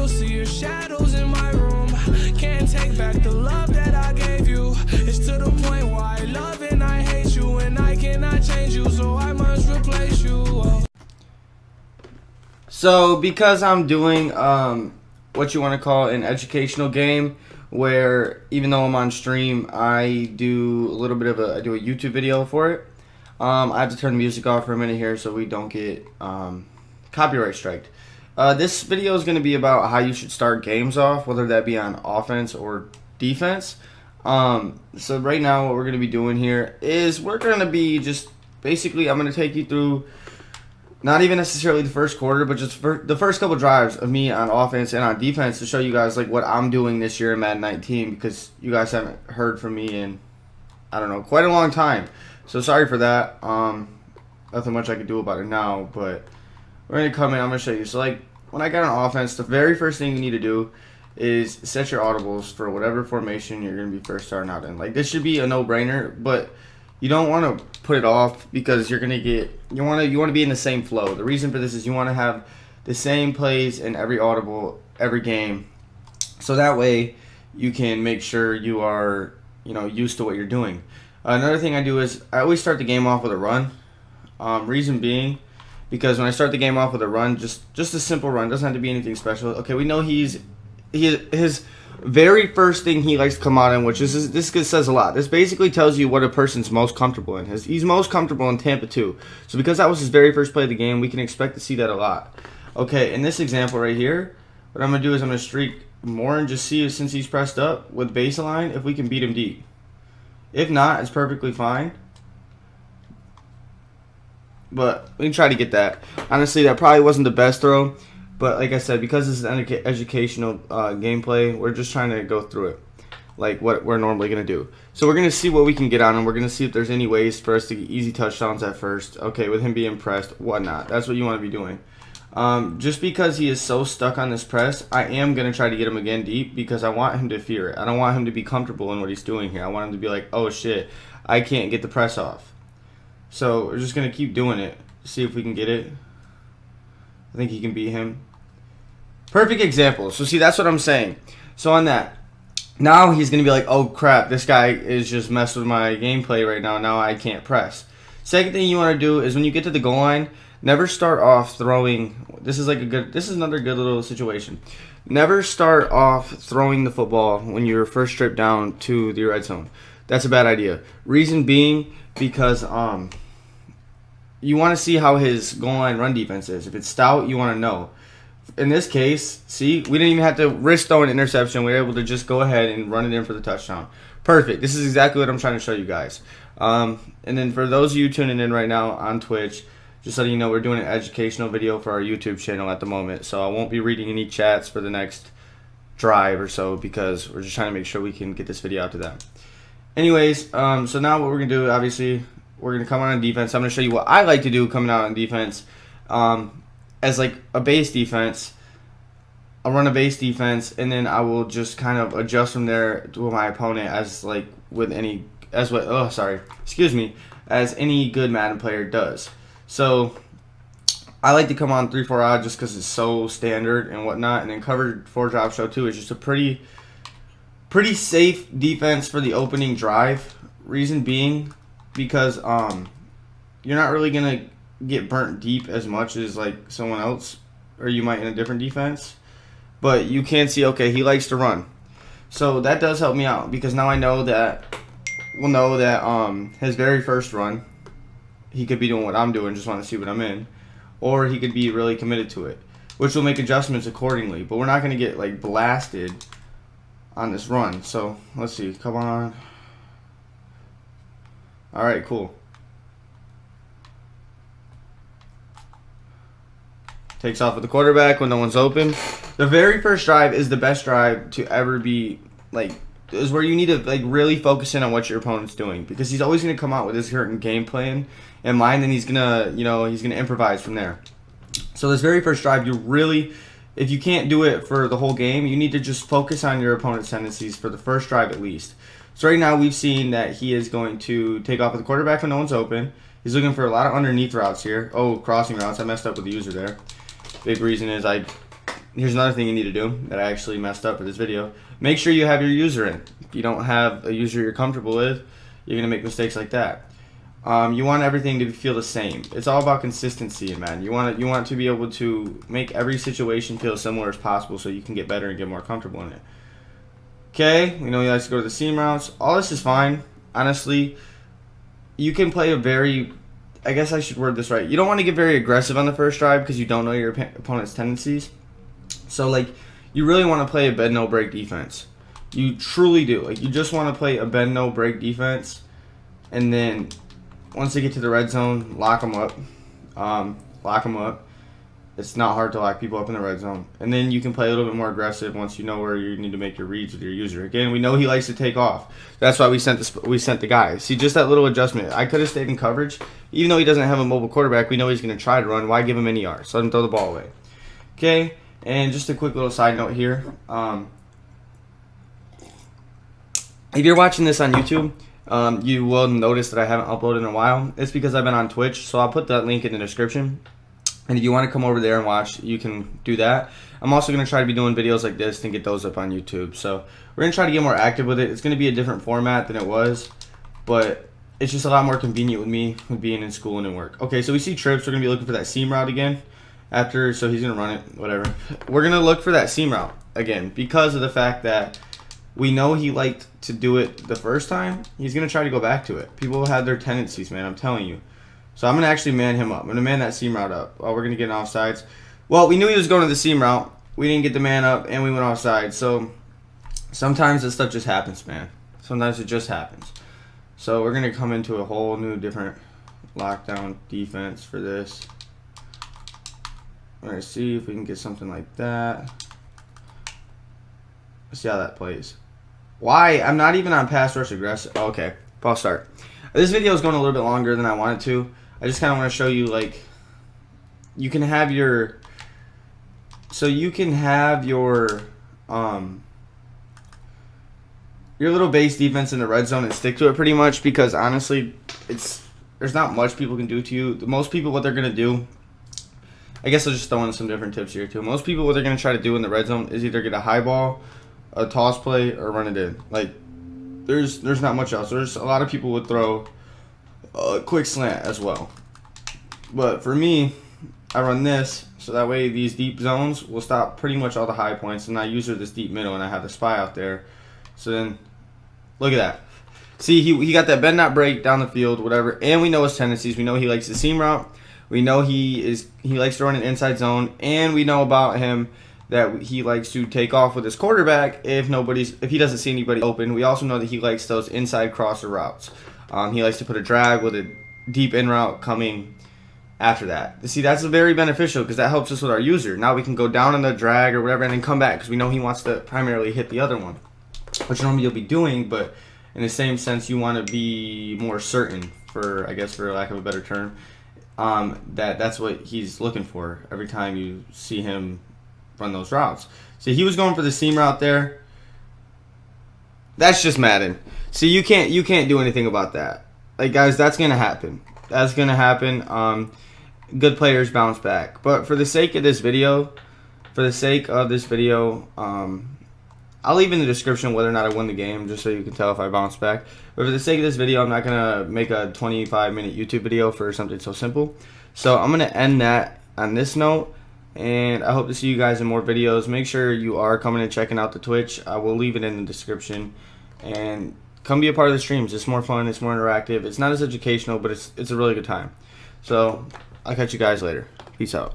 still see your shadows in my room. Can't take back the love that I gave you. It's to the point where I love and I hate you, and I cannot change you, so I must replace you. So because I'm doing what you want to call an educational game, where even though I'm on stream, I do a little bit of I do a YouTube video for it. I have to turn the music off for a minute here so we don't get copyright striked. This video is going to be about how you should start games off, whether that be on offense or defense. So right now what we're going to be doing here is we're going to be just basically, I'm going to take you through not even necessarily the first quarter, but just the first couple drives of me on offense and on defense to show you guys like what I'm doing this year in Madden 19, because you guys haven't heard from me in, I don't know, quite a long time. So sorry for that. Nothing much I can do about it now, but we're going to come in. I'm going to show you. So like when I got on offense, the very first thing you need to do is set your audibles for whatever formation you're going to be first starting out in. Like this should be a no-brainer, but you don't want to put it off because you're gonna you want to be in the same flow. The reason for this is you want to have the same plays in every audible every game, so that way you can make sure you are used to what you're doing. Another thing I do is I always start the game off with a run. Reason being, because when I start the game off with a run, just a simple run, doesn't have to be anything special. Okay, we know his very first thing he likes to come out in, which is this says a lot. This basically tells you what a person's most comfortable in. He's most comfortable in Tampa 2. So because that was his very first play of the game, we can expect to see that a lot. Okay, in this example right here, what I'm going to do is I'm going to streak more and just see, since he's pressed up with baseline, if we can beat him deep. If not, it's perfectly fine. But we can try to get that. Honestly, that probably wasn't the best throw. But like I said, because this is an educational gameplay, we're just trying to go through it, like what we're normally going to do. So we're going to see what we can get on him. We're going to see if there's any ways for us to get easy touchdowns at first. Okay, with him being pressed, whatnot. That's what you want to be doing. Just because he is so stuck on this press, I am going to try to get him again deep because I want him to fear it. I don't want him to be comfortable in what he's doing here. I want him to be like, oh shit, I can't get the press off. So we're just going to keep doing it, see if we can get it. I think he can beat him. Perfect example. So see, that's what I'm saying. So on that, now he's going to be like, oh crap, this guy is just messed with my gameplay right now. Now I can't press. Second thing you want to do is when you get to the goal line, never start off throwing. This is another good little situation. Never start off throwing the football when you're first stripped down to the red zone. That's a bad idea. Reason being, because you want to see how his goal line run defense is. If it's stout, you want to know. In this case, see, we didn't even have to risk throwing an interception. We were able to just go ahead and run it in for the touchdown. Perfect. This is exactly what I'm trying to show you guys. And then for those of you tuning in right now on Twitch, just letting you know we're doing an educational video for our YouTube channel at the moment. So I won't be reading any chats for the next drive or so because we're just trying to make sure we can get this video out to them. Anyways, so now what we're going to do, obviously, we're going to come on defense. I'm going to show you what I like to do coming out on defense. As like a base defense, I'll run a base defense, and then I will just kind of adjust from there to my opponent as like as any good Madden player does. So I like to come on 3-4 odd just because it's so standard and whatnot, and then cover 4 drop show too is just a pretty safe defense for the opening drive. Reason being, because you're not really gonna get burnt deep as much as like someone else, or you might in a different defense, but you can see, okay, he likes to run, so that does help me out because now I know that his very first run he could be doing what I'm doing, just want to see what I'm in, or he could be really committed to it, which will make adjustments accordingly. But we're not going to get like blasted on this run. So let's see, come on. All right, cool. Takes off with the quarterback when no one's open. The very first drive is the best drive to ever be, like, is where you need to like really focus in on what your opponent's doing, because he's always going to come out with his certain game plan in mind, and he's gonna improvise from there. So this very first drive, you really, if you can't do it for the whole game, you need to just focus on your opponent's tendencies for the first drive at least. So right now we've seen that he is going to take off with the quarterback when no one's open. He's looking for a lot of underneath routes here. Oh, crossing routes. I messed up with the user there. Big reason is I here's another thing you need to do that I actually messed up for this video. Make sure you have your user in. If you don't have a user you're comfortable with, you're going to make mistakes like that. You want everything to feel the same. It's all about consistency in Madden. You want to be able to make every situation feel as similar as possible so you can get better and get more comfortable in it. Okay, we know he likes to go to the seam routes. All this is fine. Honestly, you can play a very, I guess I should word this right. You don't want to get very aggressive on the first drive because you don't know your opponent's tendencies. So, like, you really want to play a bend no break defense. You truly do. Like, you just want to play a bend no break defense, and then once they get to the red zone, lock them up. Lock them up. It's not hard to lock people up in the red zone. And then you can play a little bit more aggressive once you know where you need to make your reads with your user. Again, we know he likes to take off. That's why we sent the guy. See, just that little adjustment. I could have stayed in coverage. Even though he doesn't have a mobile quarterback, we know he's going to try to run. Why give him any yards? Let him throw the ball away. Okay, and just a quick little side note here. If you're watching this on YouTube, you will notice that I haven't uploaded in a while. It's because I've been on Twitch, so I'll put that link in the description. And if you want to come over there and watch, you can do that. I'm also going to try to be doing videos like this and get those up on YouTube. So we're going to try to get more active with it. It's going to be a different format than it was, but it's just a lot more convenient with me with being in school and in work. Okay, so we see trips. We're going to be looking for that seam route again. So he's going to run it, whatever. We're going to look for that seam route again because of the fact that we know he liked to do it the first time. He's going to try to go back to it. People have their tendencies, man. I'm telling you. So I'm going to actually man him up. I'm going to man that seam route up. Oh, we're going to get an offsides. Well, we knew he was going to the seam route. We didn't get the man up, and we went offside. So sometimes this stuff just happens, man. Sometimes it just happens. So we're going to come into a whole new different lockdown defense for this. We're going to see if we can get something like that. Let's see how that plays. Why? I'm not even on pass rush aggressive. Oh, okay, false start. This video is going a little bit longer than I wanted to. I just kind of want to show you, like, you can have your, so you can have your little base defense in the red zone and stick to it pretty much because honestly, there's not much people can do to you. Most people, what they're going to do, I guess I'll just throw in some different tips here too. Most people, what they're going to try to do in the red zone is either get a high ball, a toss play, or run it in. Like, there's not much else. There's a lot of people would throw a quick slant as well. But for me, I run this, so that way these deep zones will stop pretty much all the high points, and I use this deep middle, and I have the spy out there. So then, look at that. See, he got that bend not break down the field, whatever, and we know his tendencies. We know he likes the seam route. We know he likes to run an inside zone, and we know about him that he likes to take off with his quarterback if he doesn't see anybody open. We also know that he likes those inside crosser routes. He likes to put a drag with a deep in route coming after that. See, that's very beneficial because that helps us with our user. Now we can go down on the drag or whatever and then come back because we know he wants to primarily hit the other one, which normally you'll be doing, but in the same sense you want to be more certain, for lack of a better term, that's what he's looking for every time you see him run those routes. See, he was going for the seam route there. That's just Madden. See, you can't do anything about that. Like, guys, that's gonna happen. That's gonna happen. Good players bounce back. But for the sake of this video, I'll leave in the description whether or not I win the game, just so you can tell if I bounce back. But for the sake of this video, I'm not gonna make a 25-minute YouTube video for something so simple. So I'm gonna end that on this note. And I hope to see you guys in more videos. Make sure you are coming and checking out the Twitch. I will leave it in the description. And come be a part of the streams. It's more fun. It's more interactive. It's not as educational, but it's a really good time. So I'll catch you guys later. Peace out.